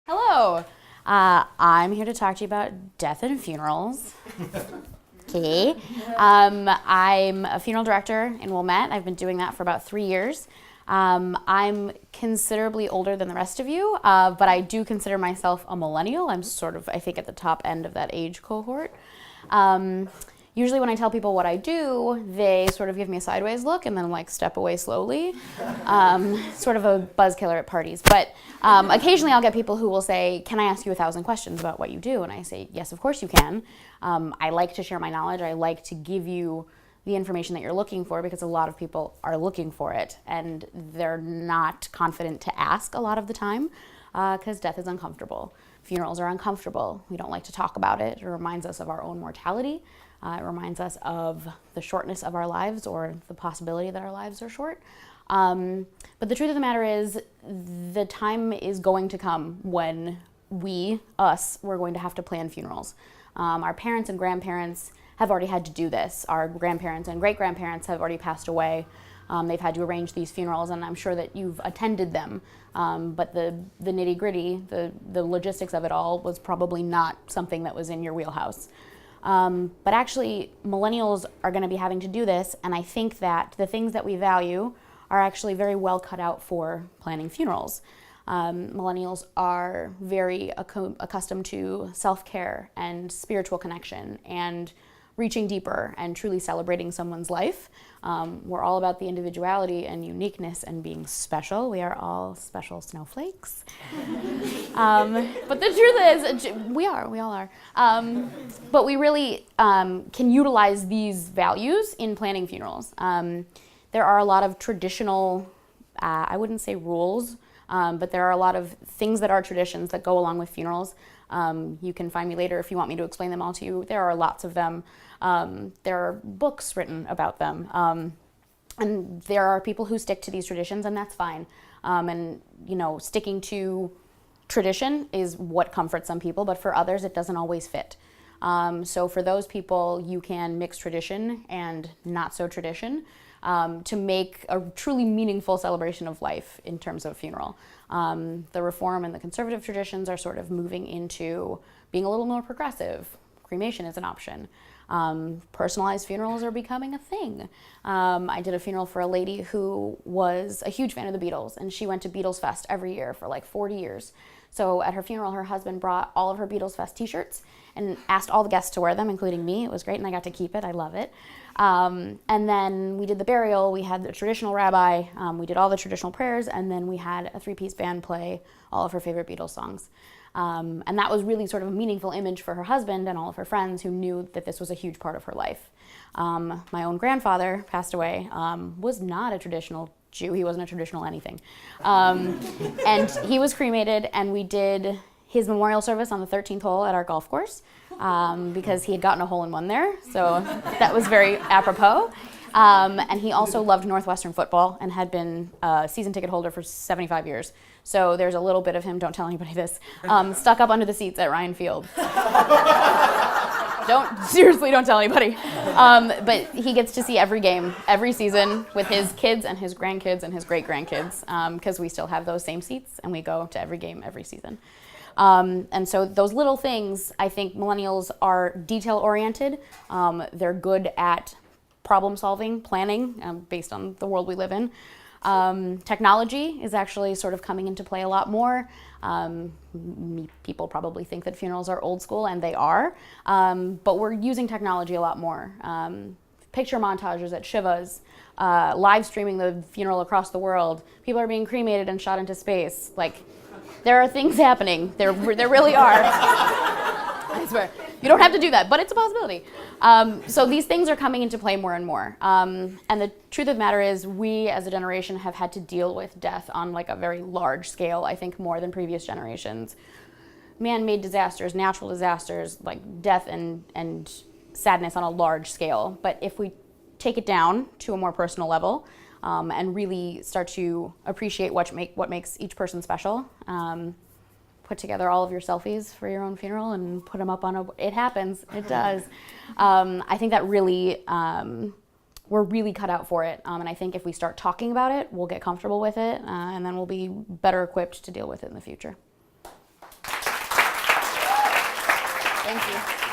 Hello, I'm here to talk to you about death and funerals. Okay. I'm a funeral director in Wilmette. I've been doing that for about 3 years. I'm considerably older than the rest of you, but I do consider myself a millennial. I'm sort of, I think, at the top end of that age cohort. Usually when I tell people what I do, they sort of give me a sideways look and then like step away slowly. Sort of a buzz killer at parties. But occasionally I'll get people who will say, can I ask you 1,000 questions about what you do? And I say, yes, of course you can. I like to share my knowledge. I like to give you the information that you're looking for because a lot of people are looking for it and they're not confident to ask a lot of the time because death is uncomfortable. Funerals are uncomfortable. We don't like to talk about it. It reminds us of our own mortality. It reminds us of the shortness of our lives or the possibility that our lives are short. But the truth of the matter is the time is going to come when we're going to have to plan funerals. Our parents and grandparents have already had to do this. Our grandparents and great-grandparents have already passed away. They've had to arrange these funerals, and I'm sure that you've attended them. But the nitty-gritty, the logistics of it all was probably not something that was in your wheelhouse. But actually, millennials are going to be having to do this, and I think that the things that we value are actually very well cut out for planning funerals. Millennials are very accustomed to self-care and spiritual connection and reaching deeper and truly celebrating someone's life. We're all about the individuality and uniqueness and being special. We are all special snowflakes. But the truth is, we all are. But we really can utilize these values in planning funerals. There are a lot of traditional, I wouldn't say rules, but there are a lot of things that are traditions that go along with funerals. You can find me later if you want me to explain them all to you. There are lots of them. There are books written about them. And there are people who stick to these traditions, and that's fine. And, sticking to tradition is what comforts some people, but for others, it doesn't always fit. So for those people, you can mix tradition and not so tradition to make a truly meaningful celebration of life in terms of a funeral. The Reform and the conservative traditions are sort of moving into being a little more progressive. Cremation is an option. Personalized funerals are becoming a thing. I did a funeral for a lady who was a huge fan of the Beatles, and she went to Beatles Fest every year for like 40 years. So at her funeral, her husband brought all of her Beatles Fest t-shirts and asked all the guests to wear them, including me. It was great, and I got to keep it. I love it. And then we did the burial. We had the traditional rabbi. We did all the traditional prayers, and then we had a 3-piece band play all of her favorite Beatles songs. And that was really sort of a meaningful image for her husband and all of her friends who knew that this was a huge part of her life. My own grandfather passed away, was not a traditional Jew. He wasn't a traditional anything. And he was cremated, and we did his memorial service on the 13th hole at our golf course because he had gotten a hole-in-one there. So that was very apropos. And he also loved Northwestern football and had been a season ticket holder for 75 years. So there's a little bit of him, don't tell anybody this, stuck up under the seats at Ryan Field. Seriously, don't tell anybody. But he gets to see every game, every season with his kids and his grandkids and his great-grandkids because we still have those same seats and we go to every game every season. And so those little things, I think millennials are detail-oriented. They're good at problem-solving, planning, based on the world we live in. Technology is actually sort of coming into play a lot more. People probably think that funerals are old school, and they are, but we're using technology a lot more. Picture montages at Shivas, live streaming the funeral across the world. People are being cremated and shot into space. Like, there are things happening. There really are. I swear. You don't have to do that, but it's a possibility. So these things are coming into play more and more. And the truth of the matter is we as a generation have had to deal with death on like a very large scale, I think more than previous generations. Man-made disasters, natural disasters, like death and sadness on a large scale. But if we take it down to a more personal level and really start to appreciate what makes each person special, put together all of your selfies for your own funeral and put them up on it happens, it does. I think that really, we're really cut out for it. And I think if we start talking about it, we'll get comfortable with it, and then we'll be better equipped to deal with it in the future. Thank you.